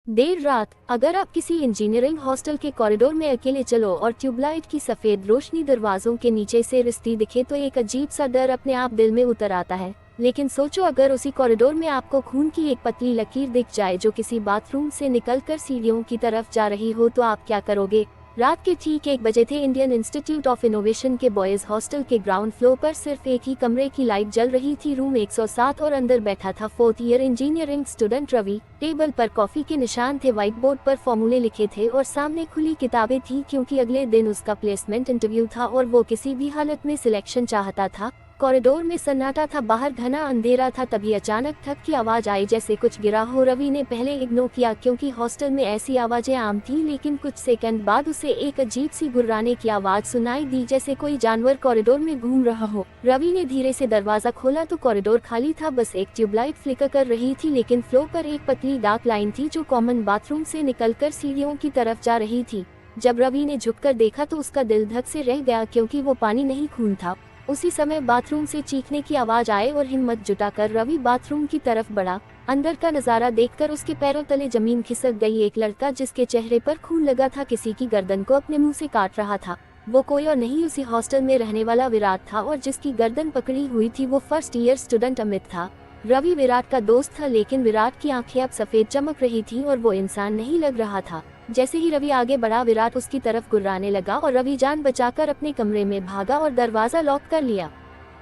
देर रात अगर आप किसी इंजीनियरिंग हॉस्टल के कॉरिडोर में अकेले चलो और ट्यूबलाइट की सफेद रोशनी दरवाजों के नीचे से रिसती दिखे तो एक अजीब सा डर अपने आप दिल में उतर आता है। लेकिन सोचो, अगर उसी कॉरिडोर में आपको खून की एक पतली लकीर दिख जाए जो किसी बाथरूम से निकलकर सीढ़ियों की तरफ जा रही हो, तो आप क्या करोगे? रात के ठीक 1 बजे थे। इंडियन इंस्टीट्यूट ऑफ इनोवेशन के बॉयज हॉस्टल के ग्राउंड फ्लोर पर सिर्फ एक ही कमरे की लाइट जल रही थी, रूम 107, और अंदर बैठा था 4th year engineering student Ravi. Table पर कॉफी के निशान थे, व्हाइट बोर्ड पर फॉर्मूले लिखे थे और सामने खुली किताबें थी, क्योंकि अगले दिन उसका प्लेसमेंट इंटरव्यू था और वो किसी भी हालत में सिलेक्शन चाहता था। कॉरिडोर में सन्नाटा था, बाहर घना अंधेरा था। तभी अचानक थक की आवाज आई, जैसे कुछ गिरा हो। रवि ने पहले इग्नोर किया क्योंकि हॉस्टल में ऐसी आवाजें आम थी, लेकिन कुछ सेकंड बाद उसे एक अजीब सी गुर्राने की आवाज सुनाई दी, जैसे कोई जानवर कॉरिडोर में घूम रहा हो। रवि ने धीरे से दरवाजा खोला तो कॉरिडोर खाली था, बस एक ट्यूबलाइट फ्लिकर कर रही थी, लेकिन फ्लोर पर एक पतली डार्क लाइन थी जो कॉमन बाथरूम से निकलकर सीढ़ियों की तरफ जा रही थी। जब रवि ने झुककर देखा तो उसका दिल धक से रह गया, क्योंकि वो पानी नहीं खून था। उसी समय बाथरूम से चीखने की आवाज आए और हिम्मत जुटाकर रवि बाथरूम की तरफ बढ़ा। अंदर का नजारा देखकर उसके पैरों तले जमीन खिसक गई। एक लड़का जिसके चेहरे पर खून लगा था किसी की गर्दन को अपने मुंह से काट रहा था। वो कोई और नहीं, उसी हॉस्टल में रहने वाला विराट था, और जिसकी गर्दन पकड़ी हुई थी वो 1st ईयर स्टूडेंट अमित था। रवि विराट का दोस्त था, लेकिन विराट की आंखें अब सफेद चमक रही थी और वो इंसान नहीं लग रहा था। जैसे ही रवि आगे बढ़ा, विराट उसकी तरफ गुर्राने लगा और रवि जान बचाकर अपने कमरे में भागा और दरवाजा लॉक कर लिया।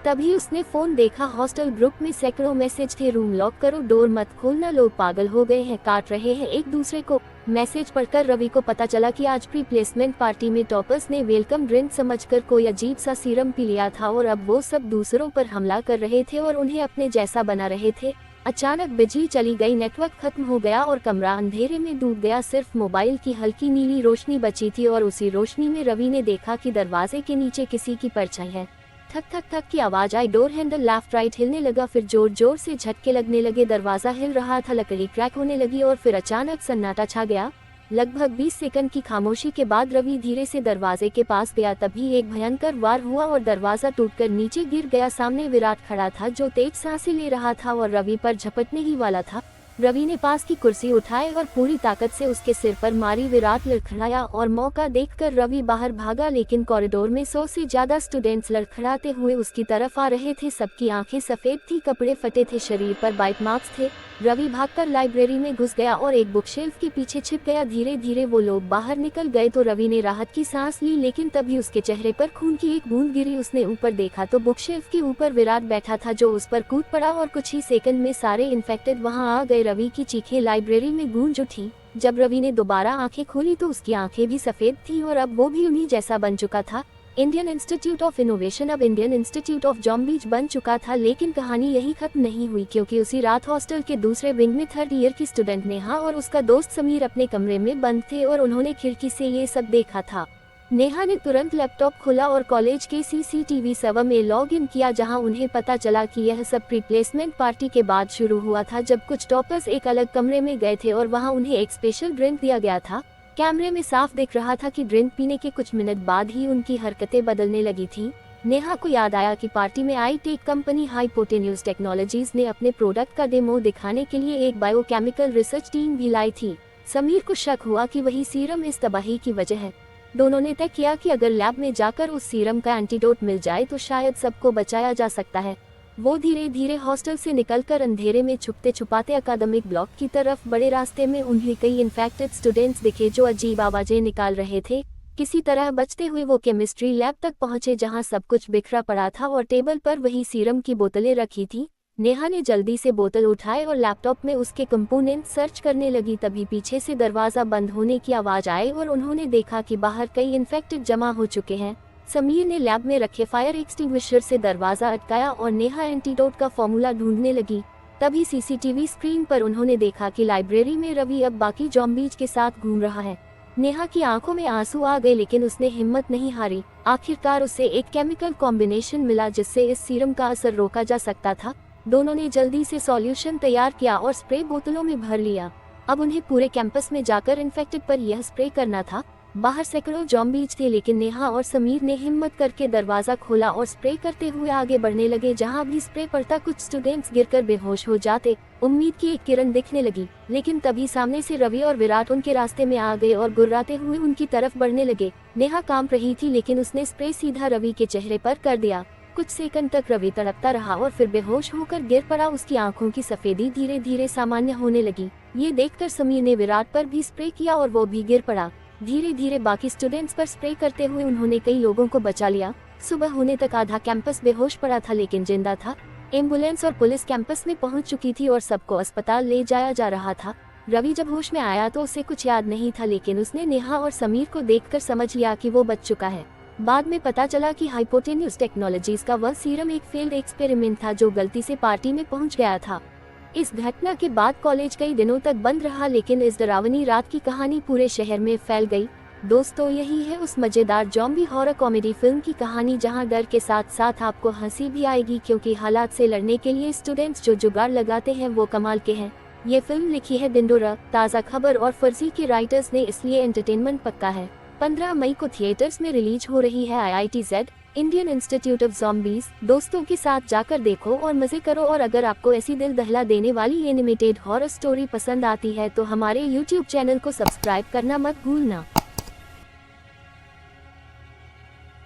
तभी उसने फोन देखा, हॉस्टल ग्रुप में सैकड़ों मैसेज थे, रूम लॉक करो, डोर मत खोलना, लोग पागल हो गए हैं, काट रहे हैं एक दूसरे को। मैसेज पढ़कर रवि को पता चला कि आज प्री प्लेसमेंट पार्टी में टॉपर्स ने वेलकम ड्रिंक समझकर कोई अजीब सा सीरम पी लिया था और अब वो सब दूसरों पर हमला कर रहे थे और उन्हें अपने जैसा बना रहे थे। अचानक बिजली चली गई, नेटवर्क खत्म हो गया और कमरा अंधेरे में डूब गया। सिर्फ मोबाइल की हल्की नीली रोशनी बची थी और उसी रोशनी में रवि ने देखा कि दरवाजे के नीचे किसी की परछाई है। थक थक थक की आवाज आई, डोर हैंडल लेफ्ट राइट हिलने लगा, फिर जोर जोर से झटके लगने लगे, दरवाजा हिल रहा था, लकड़ी क्रैक होने लगी और फिर अचानक सन्नाटा छा गया। लगभग 20 सेकंड की खामोशी के बाद रवि धीरे से दरवाजे के पास गया। तभी एक भयंकर वार हुआ और दरवाजा टूटकर नीचे गिर गया। सामने विराट खड़ा था जो तेज सांसें ले रहा था और रवि पर झपटने ही वाला था। रवि ने पास की कुर्सी उठाई और पूरी ताकत से उसके सिर पर मारी। विराट लड़खड़ाया और मौका देखकर रवि बाहर भागा, लेकिन कॉरिडोर में 100 से ज्यादा स्टूडेंट्स लड़खड़ाते हुए उसकी तरफ आ रहे थे। सबकी आंखें सफेद थी, कपड़े फटे थे, शरीर पर बाइट मार्क्स थे। रवि भागकर लाइब्रेरी में घुस गया और एक बुकशेल्फ के पीछे छिप गया। धीरे धीरे वो लोग बाहर निकल गए तो रवि ने राहत की सांस ली, लेकिन तभी उसके चेहरे पर खून की एक बूंद गिरी। उसने ऊपर देखा तो बुकशेल्फ के ऊपर विराट बैठा था जो उस पर कूद पड़ा और कुछ ही सेकंड में सारे इन्फेक्टेड वहां आ गए। रवि की चीखें लाइब्रेरी में गूंज उठी। जब रवि ने दोबारा आंखें खोली तो उसकी आंखें भी सफेद थी और अब वो भी उन्हीं जैसा बन चुका था। इंडियन इंस्टीट्यूट ऑफ इनोवेशन अब इंडियन इंस्टीट्यूट ऑफ जॉम्बीज बन चुका था। लेकिन कहानी यही खत्म नहीं हुई, क्योंकि उसी रात हॉस्टल के दूसरे विंग में 3rd ईयर की स्टूडेंट नेहा और उसका दोस्त समीर अपने कमरे में बंद थे और उन्होंने खिड़की से ये सब देखा था। नेहा ने तुरंत लैपटॉप खोला और कॉलेज के CCTV सर्वर में लॉग इन किया, जहां उन्हें पता चला कि यह सब प्री प्लेसमेंट पार्टी के बाद शुरू हुआ था, जब कुछ टॉपर्स एक अलग कमरे में गए थे और वहां उन्हें एक स्पेशल ड्रिंक दिया गया था। कैमरे में साफ दिख रहा था कि ड्रिंक पीने के कुछ मिनट बाद ही उनकी हरकतें बदलने लगी थी। नेहा को याद आया कि पार्टी में आई-टेक कंपनी हाइपोटेन्यूज टेक्नोलॉजीज ने अपने प्रोडक्ट का डेमो दिखाने के लिए एक बायोकेमिकल रिसर्च टीम भी लाई थी। समीर को शक हुआ कि वही सीरम इस तबाही की वजह है। दोनों ने तय किया कि अगर लैब में जाकर उस सीरम का एंटीडोट मिल जाए तो शायद सबको बचाया जा सकता है। वो धीरे धीरे हॉस्टल से निकलकर अंधेरे में छुपते छुपाते अकादमिक ब्लॉक की तरफ बड़े। रास्ते में उन्हें कई इन्फेक्टेड स्टूडेंट्स दिखे जो अजीब आवाजें निकाल रहे थे। किसी तरह बचते हुए वो केमिस्ट्री लैब तक पहुंचे, जहां सब कुछ बिखरा पड़ा था और टेबल पर वही सीरम की बोतलें रखी थी। नेहा ने जल्दी से बोतल उठाए और लैपटॉप में उसके कंपोनेंट सर्च करने लगी। तभी पीछे से दरवाजा बंद होने की आवाज आई और उन्होंने देखा कि बाहर कई इन्फेक्टेड जमा हो चुके हैं। समीर ने लैब में रखे फायर एक्सटिंग्विशर से दरवाजा अटकाया और नेहा एंटीडोट का फॉर्मूला ढूंढने लगी। तभी CCTV स्क्रीन पर उन्होंने देखा कि लाइब्रेरी में रवि अब बाकी जॉम्बीज के साथ घूम रहा है। नेहा की आंखों में आंसू आ गए, लेकिन उसने हिम्मत नहीं हारी। आखिरकार उसे एक केमिकल कॉम्बिनेशन मिला जिससे इस सीरम का असर रोका जा सकता था। दोनों ने जल्दी से सॉल्यूशन तैयार किया और स्प्रे बोतलों में भर लिया। अब उन्हें पूरे कैंपस में जाकर इन्फेक्टेड पर यह स्प्रे करना था। बाहर सैकड़ों जॉम्बीज थे, लेकिन नेहा और समीर ने हिम्मत करके दरवाजा खोला और स्प्रे करते हुए आगे बढ़ने लगे। जहां भी स्प्रे पड़ता कुछ स्टूडेंट्स गिरकर बेहोश हो जाते। उम्मीद की एक किरण दिखने लगी, लेकिन तभी सामने से रवि और विराट उनके रास्ते में आ गए और गुर्राते हुए उनकी तरफ बढ़ने लगे। नेहा कांप रही थी, लेकिन उसने स्प्रे सीधा रवि के चेहरे पर कर दिया। कुछ सेकंड तक रवि तड़पता रहा और फिर बेहोश होकर गिर पड़ा। उसकी आंखों की सफेदी धीरे धीरे सामान्य होने लगी। ये देखकर समीर ने विराट पर भी स्प्रे किया और वो भी गिर पड़ा। धीरे धीरे बाकी स्टूडेंट्स पर स्प्रे करते हुए उन्होंने कई लोगों को बचा लिया। सुबह होने तक आधा कैंपस बेहोश पड़ा था, लेकिन जिंदा था। एम्बुलेंस और पुलिस कैंपस में पहुंच चुकी थी और सबको अस्पताल ले जाया जा रहा था। रवि जब होश में आया तो उसे कुछ याद नहीं था, लेकिन उसने नेहा और समीर को देखकर समझ लिया कि वो बच चुका है। बाद में पता चला कि हाइपोटेन्यूज टेक्नोलॉजीज का वह सीरम एक फेल्ड एक्सपेरिमेंट था जो गलती से पार्टी में पहुंच गया था। इस घटना के बाद कॉलेज कई दिनों तक बंद रहा, लेकिन इस डरावनी रात की कहानी पूरे शहर में फैल गई। दोस्तों, यही है उस मजेदार ज़ॉम्बी हॉरर कॉमेडी फिल्म की कहानी, जहां डर के साथ साथ आपको हंसी भी आएगी, क्योंकि हालात से लड़ने के लिए स्टूडेंट्स जो जुगाड़ लगाते हैं वो कमाल के हैं। ये फिल्म लिखी है दिंडोरा, ताज़ा खबर और फर्जी के राइटर्स ने, इसलिए एंटरटेनमेंट पक्का है। 15 मई को थिएटर्स में रिलीज हो रही है। IITZ Indian institute of zombies. दोस्तों के साथ जाकर देखो और मजे करो। और अगर आपको ऐसी दिल दहला देने वाली एनिमेटेड हॉरर स्टोरी पसंद आती है तो हमारे YouTube चैनल को सब्सक्राइब करना मत भूलना।